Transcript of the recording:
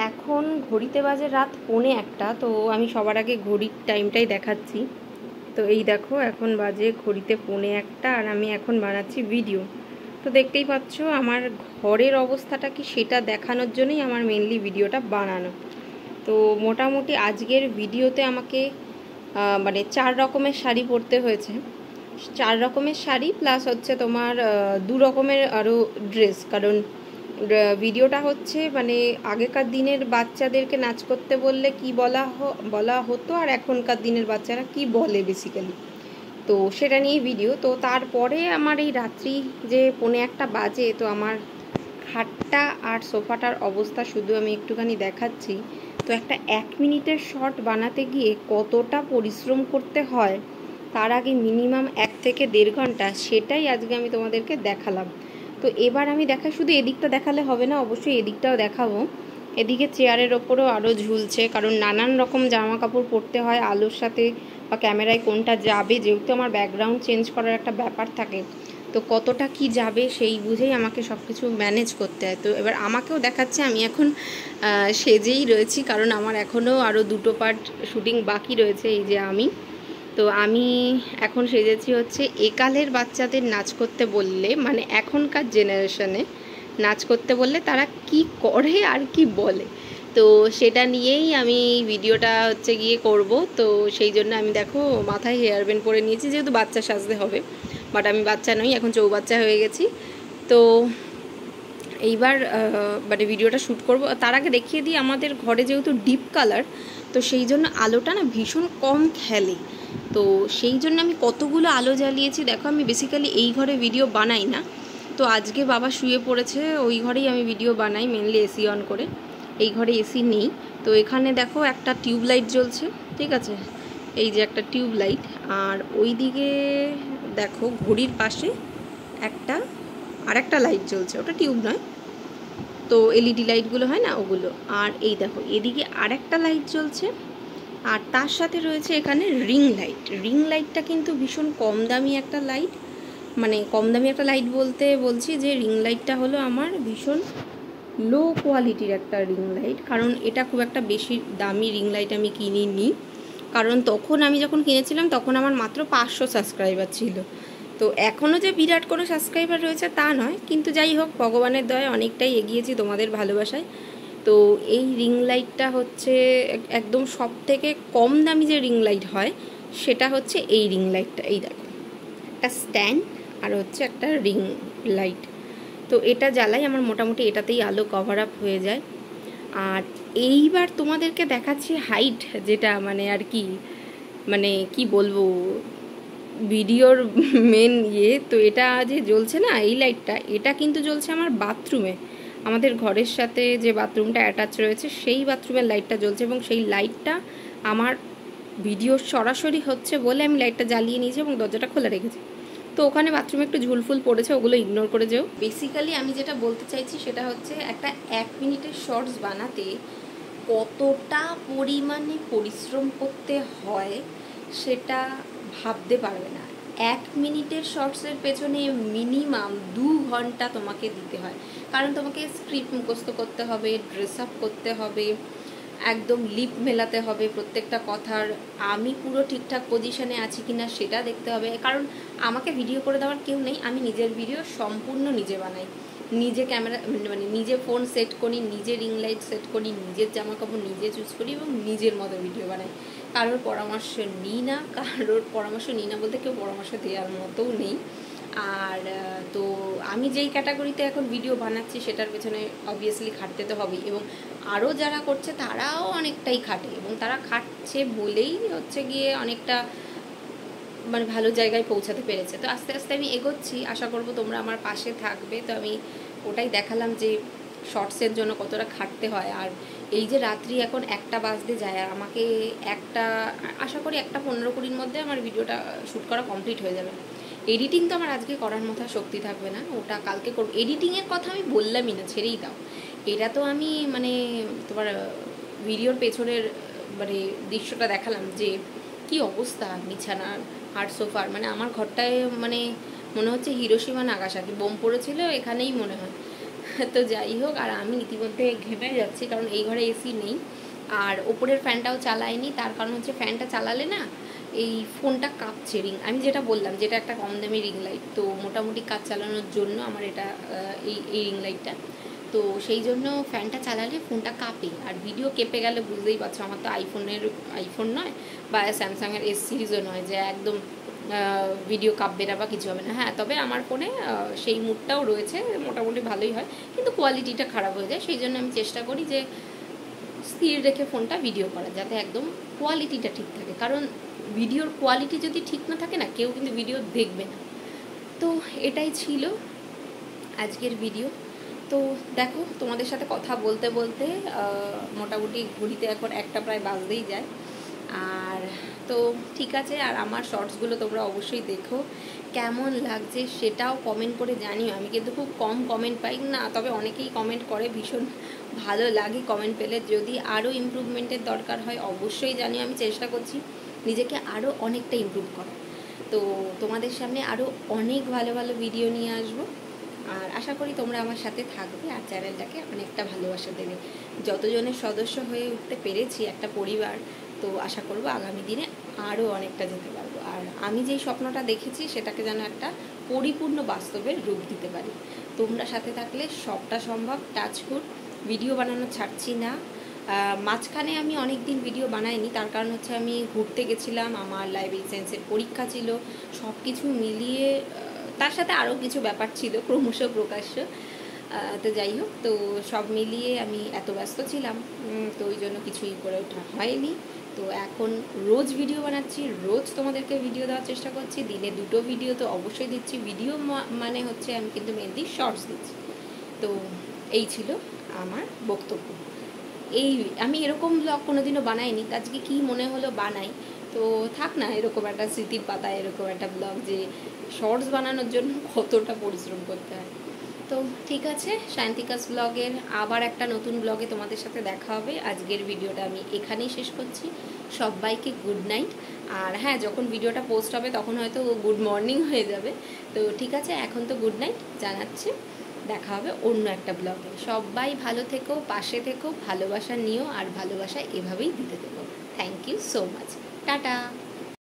এখন ঘড়িতে বাজে রাত 1:45। তো আমি সবার আগে ঘড়ির টাইমটাই দেখাচ্ছি। তো এই দেখো এখন বাজে ঘড়িতে 1:45 আর আমি এখন বানাচ্ছি ভিডিও। তো দেখতেই পাচ্ছ আমার ঘরের অবস্থাটা কি সেটা দেখানোর জন্যই আমার মেনলি ভিডিওটা বানানো। তো মোটামুটি আজকের ভিডিওতে আমাকে মানে 4 রকমের শাড়ি পরতে হয়েছে। 4 রকমের শাড়ি প্লাস হচ্ছে তোমার 2 রকমের আরও ড্রেস। কারণ ভিডিওটা হচ্ছে মানে আগেকার দিনের বাচ্চাদেরকে নাচ করতে বললে কি বলা হতো আর এখনকার দিনের বাচ্চারা কি বলে বেসিক্যালি, তো সেটা নিয়েই ভিডিও। তো তারপরে আমার এই রাত্রি যে 1:45 বাজে, তো আমার খাটটা আর সোফাটার অবস্থা শুধু আমি একটুখানি দেখাচ্ছি। তো একটা 1 মিনিটের শর্ট বানাতে গিয়ে কতটা পরিশ্রম করতে হয় তার আগে মিনিমাম 1 থেকে 1.5 ঘন্টা, সেটাই আজকে আমি তোমাদেরকে দেখালাম। তো এবার আমি দেখাই, শুধু এদিকটা দেখালে হবে না, অবশ্যই এদিকটাও দেখাবো। এদিকে চেয়ারের ওপরও আরও ঝুলছে, কারণ নানান রকম জামা কাপড় পরতে হয় আলোর সাথে বা ক্যামেরায় কোনটা যাবে, যেহেতু আমার ব্যাকগ্রাউন্ড চেঞ্জ করার একটা ব্যাপার থাকে, তো কতটা কি যাবে সেই বুঝেই আমাকে সব কিছু ম্যানেজ করতে হয়। তো এবার আমাকেও দেখাচ্ছে, আমি এখন সেজেই রয়েছি, কারণ আমার এখনও আরও 2টো পার্ট শুটিং বাকি রয়েছে। এই যে তো আমি এখন সেজেছি হচ্ছে একালের বাচ্চাদের নাচ করতে বললে, মানে এখনকার জেনারেশনে নাচ করতে বললে তারা কি করে আর কি বলে, তো সেটা নিয়েই আমি ভিডিওটা হচ্ছে গিয়ে করব। তো সেই জন্য আমি দেখো মাথায় হেয়ার ব্যান্ড পরে নিয়েছি, যেহেতু বাচ্চা সাজতে হবে, বাট আমি বাচ্চা নই, এখন চৌবাচ্চা হয়ে গেছি। তো এইবার মানে ভিডিওটা শ্যুট করব। তার আগে দেখিয়ে দিই, আমাদের ঘরে যেহেতু ডিপ কালার, তো সেই জন্য আলোটা না ভীষণ কম খেলে। তো সেই জন্য আমি কতগুলো আলো জ্বালিয়েছি দেখো। আমি বেসিক্যালি এই ঘরে ভিডিও বানাই না, তো আজকে বাবা শুয়ে পড়েছে ওই ঘরেই আমি ভিডিও বানাই, মেনলি এসি অন করে। এই ঘরে এসি নেই, তো এখানে দেখো একটা টিউব লাইট জ্বলছে, ঠিক আছে, এই যে একটা টিউব লাইট। আর ওই দিকে দেখো ঘড়ির পাশে আরেকটা লাইট জ্বলছে, ওটা টিউব নয়, তো এলইডি লাইটগুলো হয় না ওগুলো। আর এই দেখো এদিকে আরেকটা লাইট জ্বলছে, আর তার সাথে রয়েছে এখানে রিং লাইট। রিং লাইটটা কিন্তু ভীষণ কম দামি একটা লাইট, মানে কম দামি একটা লাইট বলতে বলছি যে রিং লাইটটা হলো আমার ভীষণ লো কোয়ালিটির একটা রিং লাইট, কারণ এটা খুব একটা বেশি দামি রিং লাইট আমি কিনিনি, কারণ তখন আমি যখন কিনেছিলাম তখন আমার মাত্র 500 সাবস্ক্রাইবার ছিল। তো এখনও যে বিরাট কোনো সাবস্ক্রাইবার রয়েছে তা নয়, কিন্তু যাই হোক ভগবানের দয়ায় অনেকটাই এগিয়েছি তোমাদের ভালোবাসায়। তো এই রিং লাইটটা হচ্ছে একদম সব থেকে কম দামি যে রিং লাইট হয় সেটা হচ্ছে এই রিং লাইটটা। এই দেখো একটা স্ট্যান্ড আর হচ্ছে একটা রিং লাইট, তো এটা জ্বালাই আমার মোটামুটি এটাতেই আলো কভার আপ হয়ে যায়। আর এইবার তোমাদেরকে দেখাচ্ছি হাইট, যেটা মানে আর কি, মানে কি বলবো, ভিডিওর মেন ইয়ে। তো এটা যে জ্বলছে না এই লাইটটা, এটা কিন্তু জ্বলছে আমার বাথরুমে, আমাদের ঘরের সাথে যে বাথরুমটা অ্যাটাচ রয়েছে সেই বাথরুমের লাইটটা জ্বলছে, এবং সেই লাইটটা আমার ভিডিও সরাসরি হচ্ছে বলে আমি লাইটটা জ্বালিয়ে নিয়েছি এবং দরজাটা খোলা রেখেছি। তো ওখানে বাথরুমে একটু ঝুলফুল পড়েছে, ওগুলো ইগনোর করে যেও। বেসিক্যালি আমি যেটা বলতে চাইছি সেটা হচ্ছে একটা 1 মিনিটের শর্টস বানাতে কতটা পরিমাণে পরিশ্রম করতে হয় সেটা ভাবতে পারবে না। 1 মিনিটের শর্টসের পেছনে মিনিমাম 2 ঘন্টা তোমাকে দিতে হয়, কারণ তোমাকে স্ক্রিপ্ট মুখস্থ করতে হবে, ড্রেস আপ করতে হবে, একদম লিপ মেলাতে হবে প্রত্যেকটা কথার, আমি পুরো ঠিকঠাক পজিশনে আছি কিনা সেটা দেখতে হবে, কারণ আমাকে ভিডিও করে দেওয়ার কেউ নেই, আমি নিজের ভিডিও সম্পূর্ণ নিজে বানাই, নিজে ক্যামেরা মানে নিজে ফোন সেট করি, নিজে রিং লাইট সেট করি, নিজের জামা কাপড় নিজে চুজ করি এবং নিজের মতো ভিডিও বানাই। কারোর পরামর্শ নিই না বলতে কেউ পরামর্শ দেওয়ার মতোও নেই। আর তো আমি যেই ক্যাটাগরিতে এখন ভিডিও বানাচ্ছি সেটার পেছনে অবভিয়াসলি খাটতে তো হবেই, এবং আরও যারা করছে তারাও অনেকটাই খাটে, এবং তারা খাটছে বলেই হচ্ছে গিয়ে অনেকটা মানে ভালো জায়গায় পৌঁছাতে পেরেছে। তো আস্তে আস্তে আমি এগোচ্ছি, আশা করব তোমরা আমার পাশে থাকবে। তো আমি ওটাই দেখালাম যে শর্টসের জন্য কতটা খাটতে হয়। আর এই যে রাত্রি এখন 1টা বাজতে যায়, আর আমাকে আশা করি 1:15-20 মধ্যে আমার ভিডিওটা শ্যুট করা কমপ্লিট হয়ে যাবে। এডিটিং তো আমার আজকে করার মতো শক্তি থাকবে না, ওটা কালকে করব। এডিটিংয়ের কথা আমি বললামই না, ছেড়েই দাও। এটা তো আমি মানে তোমার ভিডিওর পেছনের মানে দৃশ্যটা দেখালাম যে কি অবস্থা বিছানার আর সোফার, মানে আমার ঘরটায় মানে মনে হচ্ছে হিরোশিমা নাগাসাকি বোম পড়েছিল এখানেই মনে হয়। তো যাই হোক, আর আমি ইতিমধ্যে ঘেমে যাচ্ছি কারণ এই ঘরে এসি নেই, আর ওপরের ফ্যানটাও চালাইনি। তার কারণ হচ্ছে ফ্যানটা চালালে না এই ফোনটা কাঁপছে। আমি যেটা বললাম, যেটা একটা কম দামি রিং লাইট, তো মোটামুটি কাজ চালানোর জন্য আমার এটা এই রিং লাইটটা, তো সেই জন্য ফ্যানটা চালালে ফোনটা কাঁপে, আর ভিডিও কেঁপে গেলে বুঝতেই পারছো আমার তো আইফোন নয় বা স্যামসাংয়ের এস সিরিজও নয় যে একদম ভিডিও কাঁপবে না বা কিছু হবে না। হ্যাঁ, তবে আমার ফোনে সেই মুডটাও রয়েছে, মোটামুটি ভালোই হয়, কিন্তু কোয়ালিটিটা খারাপ হয়ে যায়। সেই জন্য আমি চেষ্টা করি যে স্থির রেখে ফোনটা ভিডিও করা, যাতে একদম কোয়ালিটিটা ঠিক থাকে, কারণ ভিডিওর কোয়ালিটি যদি ঠিক না থাকে না, কেউ কিন্তু ভিডিও দেখবে না। তো এটাই ছিল আজকের ভিডিও। তো দেখো, তোমাদের সাথে কথা বলতে বলতে মোটামুটি ঘড়িতে এখন একটা প্রায় বাজতেই যায়। আর তো ঠিক আছে, আর আমার শর্টসগুলো তোমরা অবশ্যই দেখো, কেমন লাগছে সেটাও কমেন্ট করে জানিও। আমি কিন্তু খুব কম কমেন্ট পাই না, তবে অনেকেই কমেন্ট করে, ভীষণ ভালো লাগে কমেন্ট পেলে। যদি আরও ইমপ্রুভমেন্টের দরকার হয় অবশ্যই জানিও, আমি চেষ্টা করছি নিজেকে আরও অনেকটা ইমপ্রুভ করার। তো তোমাদের সামনে আরও অনেক ভালো ভালো ভিডিও নিয়ে আসবো, আর আশা করি তোমরা আমার সাথে থাকবে আর চ্যানেলটাকে অনেকটা ভালোবাসা দেবে। যতজনের সদস্য হয়ে উঠতে পেরেছি একটা পরিবার, তো আশা করব আগামী দিনে আরও অনেকটা যেতে পারবো, আর আমি যেই স্বপ্নটা দেখেছি সেটাকে যেন একটা পরিপূর্ণ বাস্তবের রূপ দিতে পারি। তোমরা সাথে থাকলে সবটা সম্ভব। টাচহুড, ভিডিও বানানো ছাড়ছি না। মাঝখানে আমি অনেক দিন ভিডিও বানাইনি, তার কারণ হচ্ছে আমি ঘুরতে গেছিলাম, আমার লাইভ এক্সেন্সের পরীক্ষা ছিল, সব কিছু মিলিয়ে তার সাথে আরও কিছু ব্যাপার ছিল ক্রমশ প্রকাশ্য। তো যাই হোক, তো সব মিলিয়ে আমি এত ব্যস্ত ছিলাম, তো ওই জন্য কিছুই করে ওঠা হয়নি। তো এখন রোজ ভিডিও বানাচ্ছি, রোজ তোমাদেরকে ভিডিও দেওয়ার চেষ্টা করছি, দিনে 2টো ভিডিও তো অবশ্যই দিচ্ছি। ভিডিও মানে হচ্ছে আমি কিন্তু মেনলি শর্টস দিচ্ছি। তো এই ছিল আমার বক্তব্য। আমি এরকম ব্লগ কোনোদিনও বানাইনি, আজকে কি মনে হলো বানাই। তো থাক না, এরকম একটা স্মৃতির পাতায় এরকম একটা ব্লগ, যে শর্টস বানানোর জন্য কতটা পরিশ্রম করতে হয়। তো ঠিক আছে, শান্তিকাস ব্লগের আবার একটা নতুন ব্লগে তোমাদের সাথে দেখা হবে। আজকের ভিডিওটা আমি এখানেই শেষ করছি। সবাইকে গুড নাইট। আর হ্যাঁ, যখন ভিডিওটা পোস্ট হবে তখন হয়তো গুড মর্নিং হয়ে যাবে। তো ঠিক আছে, এখন তো গুড নাইট জানাচ্ছি, দেখা হবে অন্য একটা ব্লগে। সবাই ভালো থেকো, পাশে থেকো, ভালোবাসা নিও, আর ভালোবাসা এভাবেই দিতে দেবো। Thank you so much. Tata.